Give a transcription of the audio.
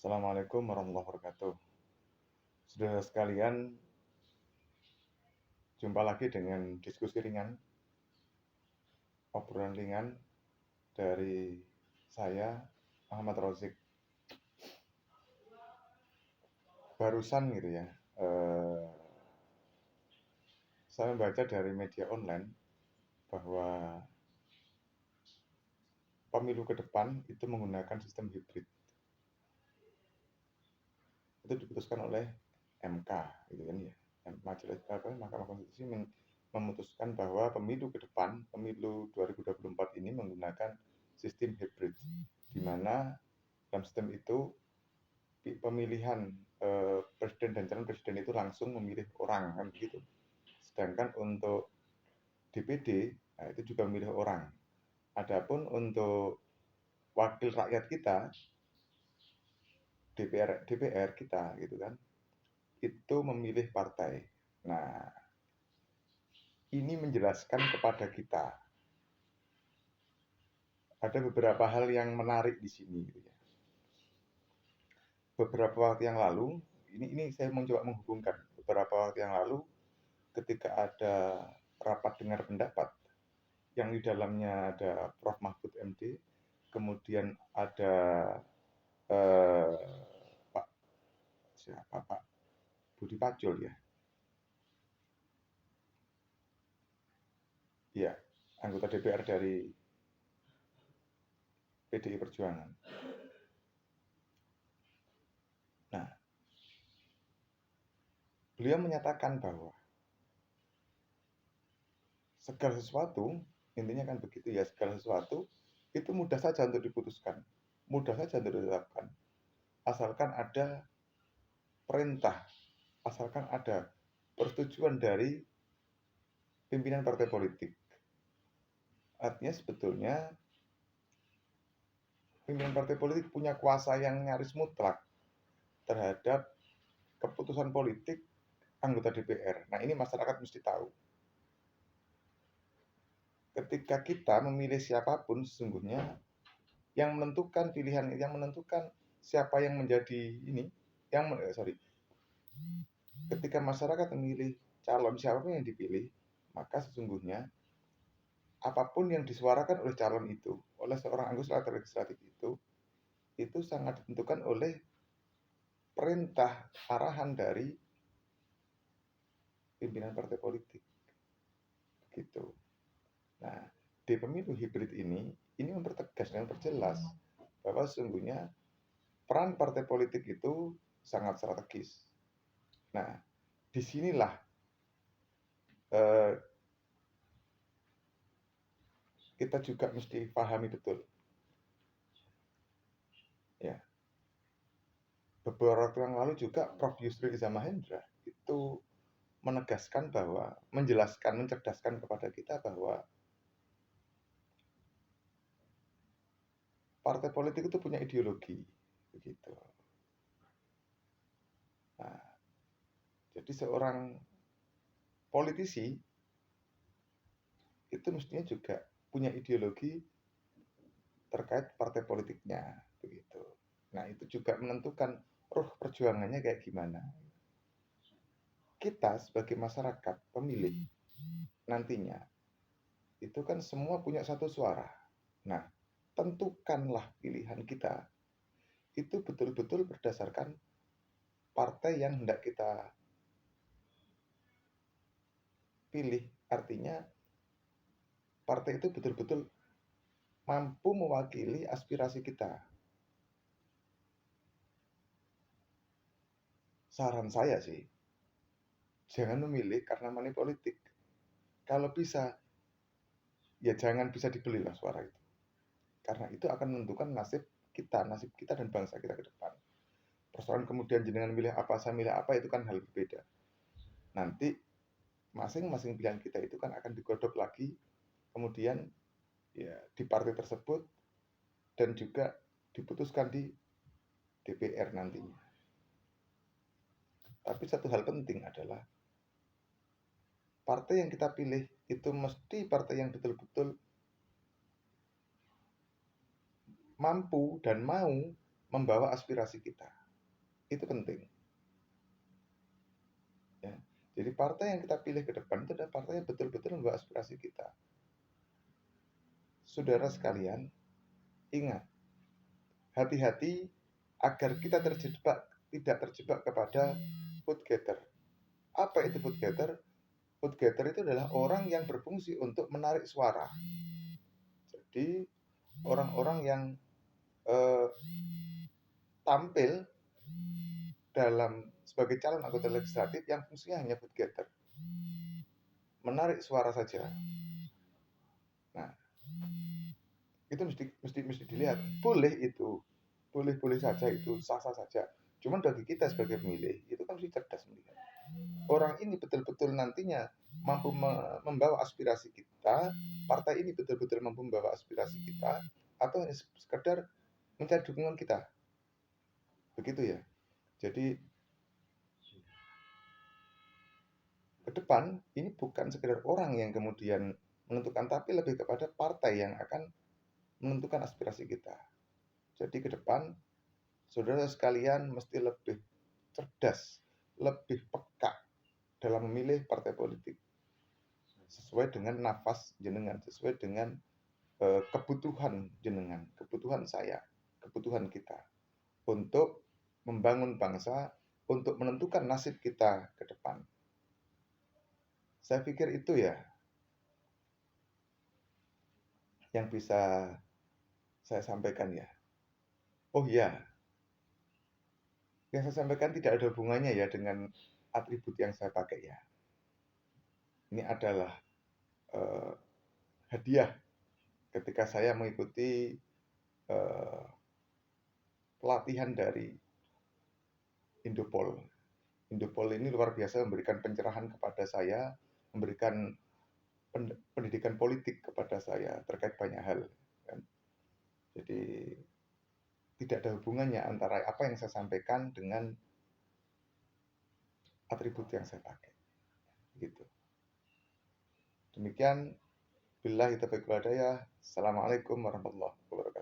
Assalamualaikum warahmatullahi wabarakatuh. Saudara sekalian, jumpa lagi dengan diskusi ringan, obrolan ringan dari saya, Ahmad Rozik. Barusan gitu ya, saya membaca dari media online bahwa pemilu ke depan itu menggunakan sistem hibrid. Itu diputuskan oleh MK, gitu kan ya. Mahkamah Konstitusi memutuskan bahwa pemilu ke depan, pemilu 2024 ini menggunakan sistem hibrid, di mana dalam sistem itu pemilihan presiden dan calon presiden itu langsung memilih orang kan begitu. Sedangkan untuk DPD, nah itu juga memilih orang. Adapun untuk wakil rakyat kita, DPR kita gitu kan, itu memilih partai. Nah, ini menjelaskan kepada kita ada beberapa hal yang menarik di sini gitu ya. Beberapa waktu yang lalu, ini saya mencoba menghubungkan beberapa waktu yang lalu ketika ada rapat dengar pendapat yang di dalamnya ada Prof. Mahfud MD, kemudian ada eh, Pak siapa Pak Budi Pacul ya, ya anggota DPR dari PDI Perjuangan. Nah, beliau menyatakan bahwa segala sesuatu, intinya kan begitu ya, segala sesuatu itu mudah saja untuk diputuskan, mudah saja untuk ditetapkan, asalkan ada perintah, asalkan ada persetujuan dari pimpinan partai politik. Artinya sebetulnya pimpinan partai politik punya kuasa yang nyaris mutlak terhadap keputusan politik anggota DPR. Nah, ini masyarakat mesti tahu. Ketika kita memilih siapapun, sesungguhnya yang menentukan pilihan, yang menentukan siapa yang menjadi ini, ketika masyarakat memilih calon siapapun yang dipilih, maka sesungguhnya apapun yang disuarakan oleh calon itu, oleh seorang anggota legislatif itu sangat ditentukan oleh perintah arahan dari pimpinan partai politik. Gitu. Nah, di pemilu hibrid ini mempertegas dan memperjelas bahwa sesungguhnya peran partai politik itu sangat strategis. Nah, disinilah kita juga mesti pahami betul. Ya, beberapa waktu yang lalu juga Prof. Yusril Iza Mahendra itu menegaskan bahwa, menjelaskan, mencerdaskan kepada kita bahwa partai politik itu punya ideologi, begitu. Nah, jadi seorang politisi itu mestinya juga punya ideologi terkait partai politiknya, begitu. Nah, itu juga menentukan ruh perjuangannya kayak gimana. Kita sebagai masyarakat pemilih nantinya itu kan semua punya satu suara. Nah, tentukanlah pilihan kita itu betul-betul berdasarkan partai yang hendak kita pilih. Artinya partai itu betul-betul mampu mewakili aspirasi kita. Saran saya sih, jangan memilih karena money politik. Kalau bisa, ya jangan bisa dibelilah suara itu. Karena itu akan menentukan nasib kita dan bangsa kita ke depan. Persoalan kemudian jenengan milih apa, saya milih apa, itu kan hal berbeda. Nanti masing-masing pilihan kita itu kan akan digodok lagi, kemudian ya di partai tersebut dan juga diputuskan di DPR nantinya. Tapi satu hal penting adalah partai yang kita pilih itu mesti partai yang betul-betul mampu dan mau membawa aspirasi kita. Itu penting. Ya. Jadi partai yang kita pilih ke depan itu adalah partai yang betul-betul membawa aspirasi kita. Saudara sekalian, ingat, hati-hati agar kita tidak terjebak kepada vote getter. Apa itu vote getter? Vote getter itu adalah orang yang berfungsi untuk menarik suara. Jadi orang-orang yang tampil sebagai calon anggota legislatif yang fungsinya hanya vote getter, menarik suara saja. Nah, itu mesti dilihat. Boleh saja itu, sah-sah saja. Cuman bagi kita sebagai pemilih, itu kan mesti cerdas melihat. Orang ini betul-betul nantinya mampu membawa aspirasi kita, partai ini betul-betul mampu membawa aspirasi kita, atau hanya sekedar mencari dukungan kita. Begitu ya. Jadi ke depan ini bukan sekedar orang yang kemudian menentukan, tapi lebih kepada partai yang akan menentukan aspirasi kita. Jadi ke depan saudara sekalian mesti lebih cerdas, lebih peka dalam memilih partai politik sesuai dengan nafas jenengan, sesuai dengan kebutuhan jenengan, kebutuhan saya, kebutuhan kita untuk membangun bangsa, untuk menentukan nasib kita ke depan. Saya pikir itu ya yang bisa saya sampaikan ya. Oh ya, yang saya sampaikan tidak ada hubungannya ya dengan atribut yang saya pakai ya. Ini adalah hadiah ketika saya mengikuti pelatihan dari Indopol. Indopol ini luar biasa memberikan pencerahan kepada saya, memberikan pendidikan politik kepada saya terkait banyak hal. Kan? Jadi tidak ada hubungannya antara apa yang saya sampaikan dengan atribut yang saya pakai. Gitu. Demikian, billahi taufiq wal hidayah. Assalamualaikum warahmatullahi wabarakatuh.